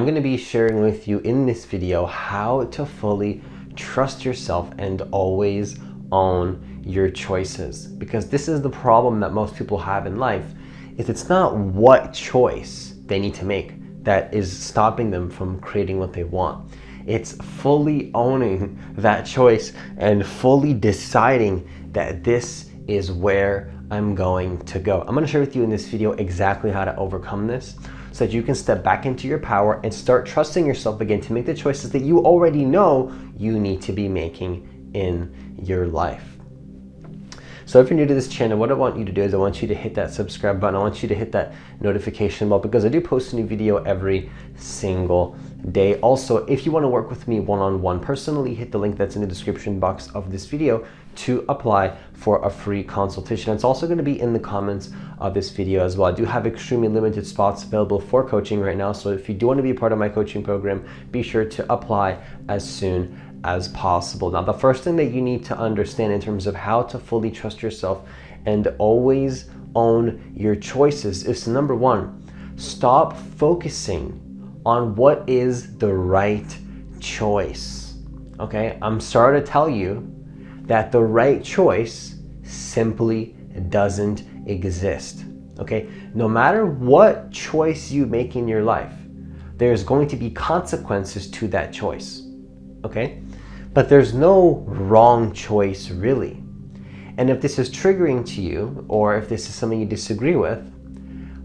I'm going to be sharing with you in this video how to fully trust yourself and always own your choices. Because this is the problem that most people have in life, is it's not what choice they need to make that is stopping them from creating what they want. It's fully owning that choice and fully deciding that this is where I'm going to go. I'm going to share with you in this video exactly how to overcome this so that you can step back into your power and start trusting yourself again to make the choices that you already know you need to be making in your life. So if you're new to this channel, what I want you to do is I want you to hit that subscribe button. I want you to hit that notification bell because I do post a new video every single day. Also, if you want to work with me one-on-one personally, hit the link that's in the description box of this video to apply for a free consultation. It's also going to be in the comments of this video as well. I do have extremely limited spots available for coaching right now. So if you do want to be a part of my coaching program, be sure to apply as soon as possible. Now, the first thing that you need to understand in terms of how to fully trust yourself and always own your choices is to, number one, stop focusing on what is the right choice. Okay, I'm sorry to tell you that the right choice simply doesn't exist. Okay, no matter what choice you make in your life, there's going to be consequences to that choice. Okay, but there's no wrong choice really. And if this is triggering to you, or if this is something you disagree with,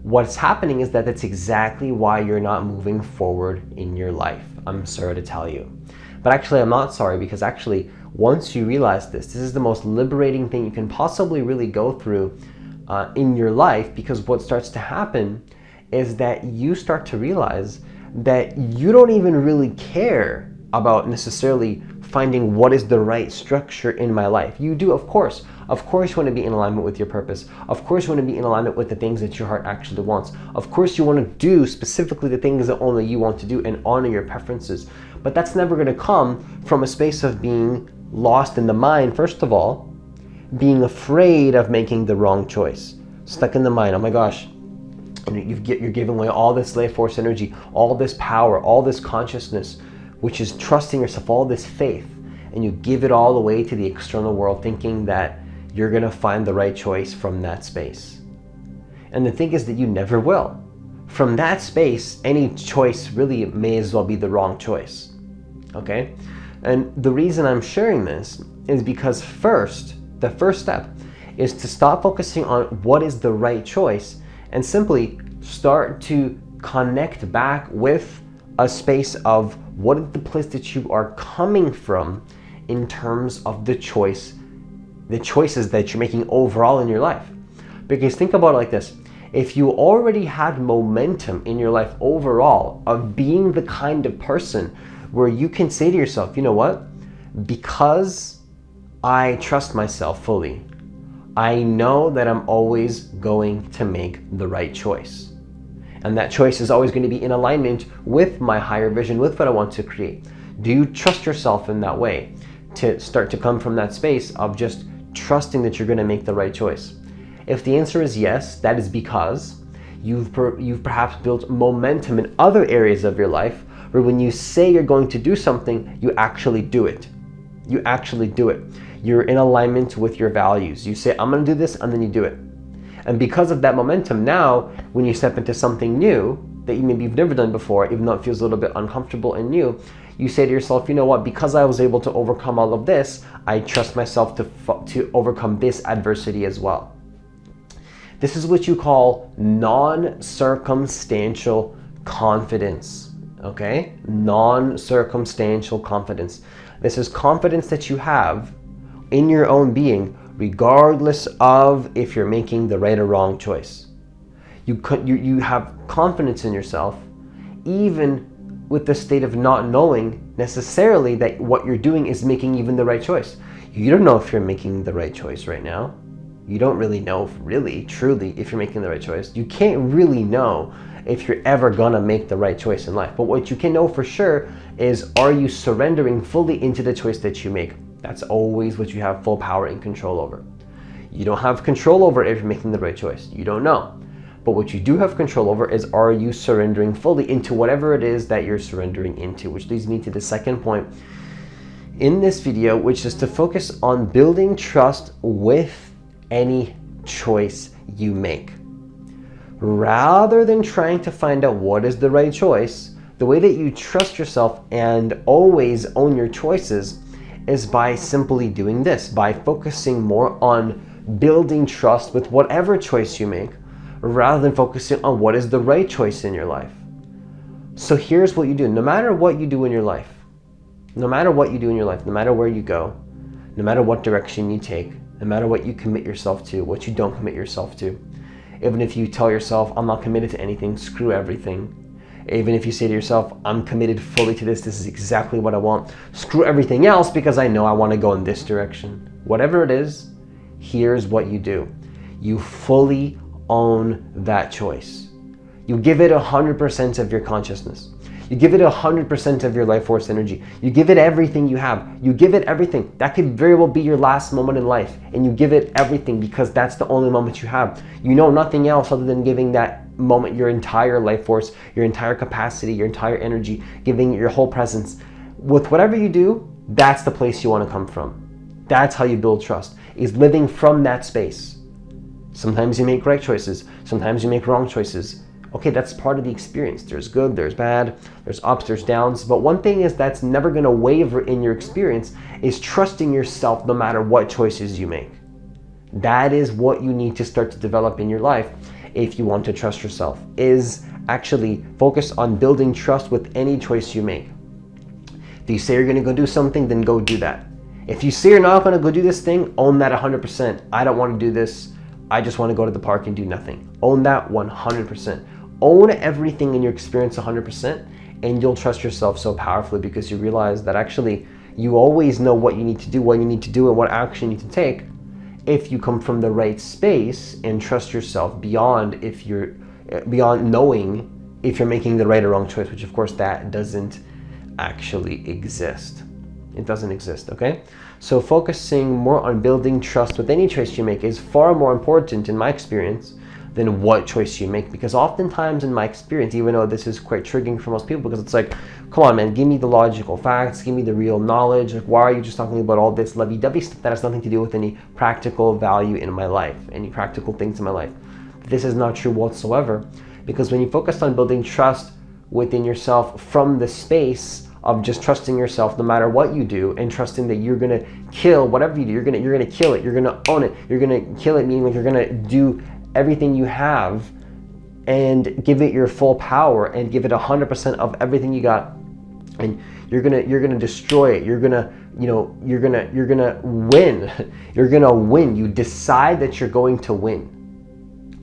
what's happening is that that's exactly why you're not moving forward in your life. I'm sorry to tell you. But actually, I'm not sorry, because actually, once you realize this is the most liberating thing you can possibly really go through in your life, because what starts to happen is that you start to realize that you don't even really care about necessarily finding what is the right structure in my life. You do, of course. Of course you want to be in alignment with your purpose. Of course you want to be in alignment with the things that your heart actually wants. Of course you want to do specifically the things that only you want to do and honor your preferences. But that's never going to come from a space of being lost in the mind, first of all, being afraid of making the wrong choice. Stuck in the mind, oh my gosh, you're giving away all this life force energy, all this power, all this consciousness, which is trusting yourself, all this faith, and you give it all away to the external world thinking that you're gonna find the right choice from that space. And the thing is that you never will. From that space, any choice really may as well be the wrong choice, okay? And the reason I'm sharing this is because the first step is to stop focusing on what is the right choice and simply start to connect back with a space of what is the place that you are coming from in terms of the choices that you're making overall in your life. Because think about it like this. If you already had momentum in your life overall of being the kind of person where you can say to yourself, you know what? Because I trust myself fully, I know that I'm always going to make the right choice. And that choice is always going to be in alignment with my higher vision, with what I want to create. Do you trust yourself in that way to start to come from that space of just trusting that you're going to make the right choice? If the answer is yes, that is because you've perhaps built momentum in other areas of your life where when you say you're going to do something, you actually do it. You actually do it. You're in alignment with your values. You say, I'm going to do this, and then you do it. And because of that momentum, now when you step into something new that maybe you've never done before, even though it feels a little bit uncomfortable and new, you say to yourself, you know what, because I was able to overcome all of this, I trust myself to overcome this adversity as well. This is what you call non-circumstantial confidence, okay? Non-circumstantial confidence. This is confidence that you have in your own being, regardless of if you're making the right or wrong choice. You have confidence in yourself, even with the state of not knowing necessarily that what you're doing is making even the right choice. You don't know if you're making the right choice right now. You don't really know truly if you're making the right choice. You can't really know if you're ever gonna make the right choice in life. But what you can know for sure is, are you surrendering fully into the choice that you make? That's always what you have full power and control over. You don't have control over if you're making the right choice. You don't know. But what you do have control over is, are you surrendering fully into whatever it is that you're surrendering into? Which leads me to the second point in this video, which is to focus on building trust with any choice you make. Rather than trying to find out what is the right choice, the way that you trust yourself and always own your choices is by simply doing this, by focusing more on building trust with whatever choice you make, rather than focusing on what is the right choice in your life. So here's what you do. No matter what you do in your life, no matter what you do in your life, no matter where you go, no matter what direction you take, no matter what you commit yourself to, what you don't commit yourself to, even if you tell yourself, I'm not committed to anything, screw everything. Even if you say to yourself, I'm committed fully to this is exactly what I want, screw everything else because I know I want to go in this direction. Whatever it is, here's what you do. You fully own that choice. You give it 100% of your consciousness. You give it 100% of your life force energy. You give it everything you have. You give it everything. That could very well be your last moment in life, and you give it everything because that's the only moment you have. You know nothing else other than giving that moment your entire life force, your entire capacity, your entire energy, giving it your whole presence. With whatever you do, that's the place you want to come from. That's how you build trust, is living from that space. Sometimes you make right choices. Sometimes you make wrong choices. Okay, that's part of the experience. There's good, there's bad, there's ups, there's downs. But one thing is that's never going to waver in your experience is trusting yourself no matter what choices you make. That is what you need to start to develop in your life if you want to trust yourself, is actually focus on building trust with any choice you make. If you say you're going to go do something, then go do that. If you say you're not going to go do this thing, own that 100%. I don't want to do this. I just want to go to the park and do nothing. Own that 100%. Own everything in your experience 100%, and you'll trust yourself so powerfully because you realize that actually you always know what you need to do, when you need to do, and what action you need to take if you come from the right space and trust yourself beyond knowing if you're making the right or wrong choice, which of course that doesn't actually exist. It doesn't exist, okay? So focusing more on building trust with any choice you make is far more important in my experience than what choice you make, because oftentimes in my experience, even though this is quite triggering for most people, because it's like, come on man, give me the logical facts, give me the real knowledge, like why are you just talking about all this lovey-dovey stuff that has nothing to do with any practical value in my life, any practical things in my life? This is not true whatsoever, because when you focus on building trust within yourself from the space of just trusting yourself no matter what you do, and trusting that you're gonna kill whatever you do, you're gonna kill it, you're gonna own it, you're gonna kill it, meaning like you're gonna do everything you have and give it your full power and give it 100% of everything you got, and you're gonna destroy it. You're gonna win. You're gonna win. You decide that you're going to win.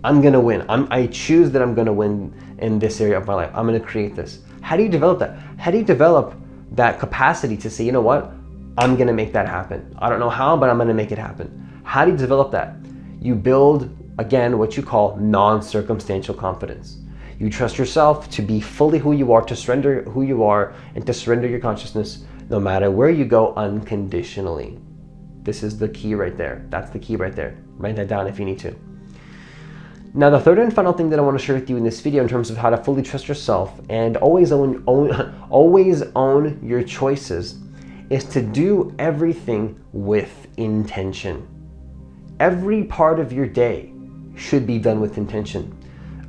I'm gonna win. I choose that I'm gonna win in this area of my life. I'm gonna create this. How do you develop that? How do you develop that capacity to say, you know what, I'm gonna make that happen? I don't know how, but I'm gonna make it happen. How do you develop that? You build, again, what you call non-circumstantial confidence. You trust yourself to be fully who you are, to surrender who you are, and to surrender your consciousness no matter where you go, unconditionally. This is the key right there. That's the key right there. Write that down if you need to. Now, the third and final thing that I want to share with you in this video in terms of how to fully trust yourself and always own your choices is to do everything with intention. Every part of your day should be done with intention.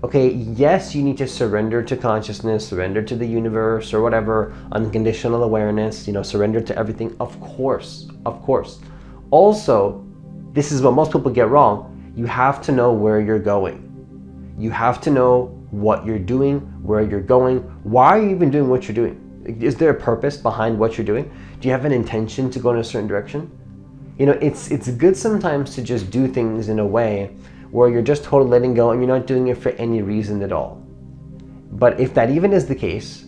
Okay, yes, you need to surrender to consciousness, surrender to the universe or whatever, unconditional awareness, surrender to everything. Of course. Also, this is what most people get wrong. You have to know where you're going. You have to know what you're doing, where you're going. Why are you even doing what you're doing? Is there a purpose behind what you're doing? Do you have an intention to go in a certain direction? It's good sometimes to just do things in a way where you're just totally letting go and you're not doing it for any reason at all. But if that even is the case,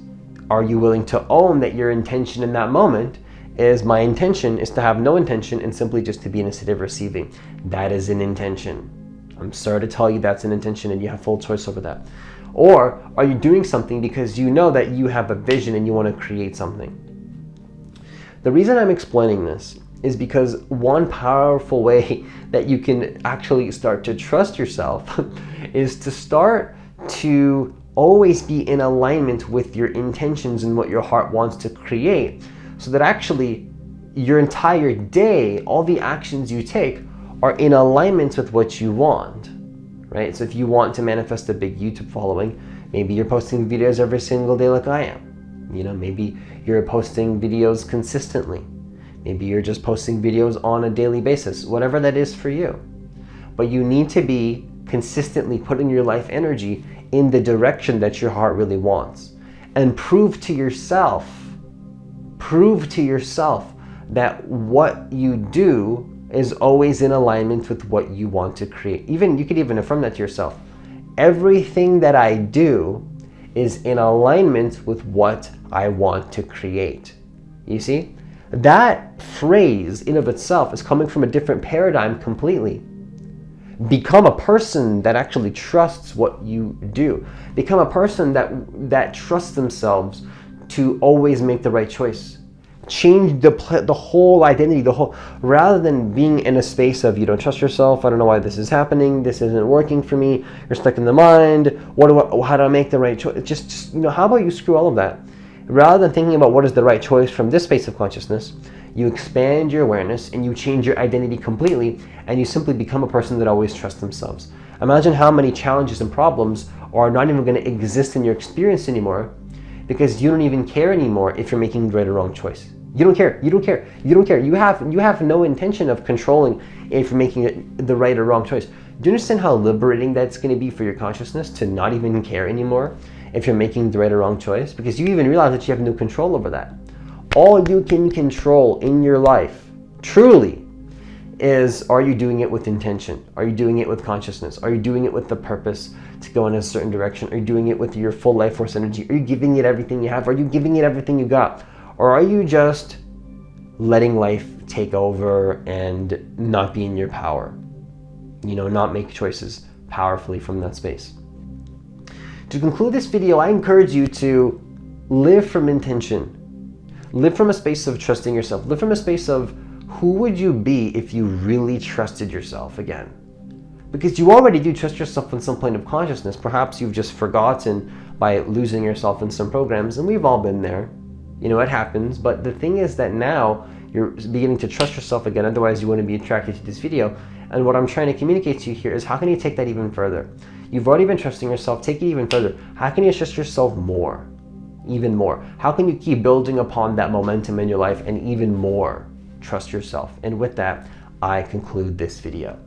are you willing to own that your intention in that moment is, my intention is to have no intention and simply just to be in a state of receiving? That is an intention. I'm sorry to tell you that's an intention, and you have full choice over that. Or are you doing something because you know that you have a vision and you want to create something? The reason I'm explaining this is because one powerful way that you can actually start to trust yourself is to start to always be in alignment with your intentions and what your heart wants to create, so that actually your entire day, all the actions you take are in alignment with what you want, right? So if you want to manifest a big YouTube following, maybe you're posting videos every single day like I am. Maybe you're posting videos consistently. Maybe you're just posting videos on a daily basis, whatever that is for you. But you need to be consistently putting your life energy in the direction that your heart really wants. And prove to yourself that what you do is always in alignment with what you want to create. You could even affirm that to yourself. Everything that I do is in alignment with what I want to create. You see? That phrase in of itself is coming from a different paradigm completely. Become a person that actually trusts what you do. Become a person that trusts themselves to always make the right choice. Change the whole identity, rather than being in a space of you don't trust yourself, I don't know why this is happening, this isn't working for me, you're stuck in the mind, how do I make the right choice? Just how about you screw all of that? Rather than thinking about what is the right choice from this space of consciousness, you expand your awareness and you change your identity completely, and you simply become a person that always trusts themselves. Imagine how many challenges and problems are not even going to exist in your experience anymore, because you don't even care anymore if you're making the right or wrong choice. You don't care. You have no intention of controlling if you're making the right or wrong choice. Do you understand how liberating that's going to be for your consciousness to not even care anymore if you're making the right or wrong choice? Because you even realize that you have no control over that. All you can control in your life, truly, is, are you doing it with intention? Are you doing it with consciousness? Are you doing it with the purpose to go in a certain direction? Are you doing it with your full life force energy? Are you giving it everything you have? Are you giving it everything you got? Or are you just letting life take over and not be in your power? Not make choices powerfully from that space. To conclude this video, I encourage you to live from intention. Live from a space of trusting yourself. Live from a space of who would you be if you really trusted yourself again? Because you already do trust yourself in some plane of consciousness. Perhaps you've just forgotten by losing yourself in some programs, and we've all been there. It happens, but the thing is that now you're beginning to trust yourself again, otherwise you wouldn't be attracted to this video. And what I'm trying to communicate to you here is, how can you take that even further? You've already been trusting yourself, take it even further. How can you trust yourself more? Even more. How can you keep building upon that momentum in your life and even more trust yourself? And with that, I conclude this video.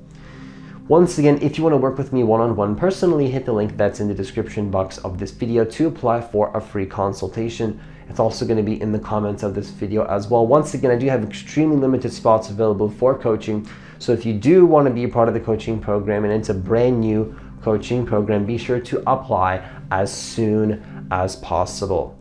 Once again, if you want to work with me one-on-one personally, hit the link that's in the description box of this video to apply for a free consultation. It's also going to be in the comments of this video as well. Once again, I do have extremely limited spots available for coaching. So if you do want to be a part of the coaching program, and it's a brand new coaching program, be sure to apply as soon as possible.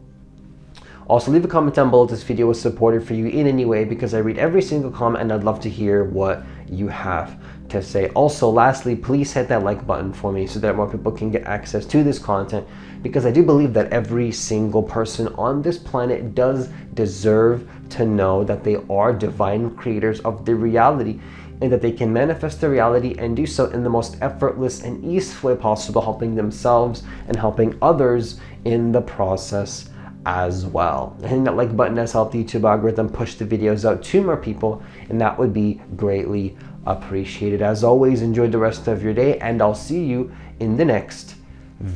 Also, leave a comment down below if this video was supportive for you in any way, because I read every single comment and I'd love to hear what you have to say. Also, lastly, please hit that like button for me so that more people can get access to this content, because I do believe that every single person on this planet does deserve to know that they are divine creators of their reality, and that they can manifest their reality and do so in the most effortless and easy way possible, helping themselves and helping others in the process as well. Hitting that like button has helped the YouTube algorithm push the videos out to more people, and that would be greatly appreciated. As always, enjoy the rest of your day, and I'll see you in the next video.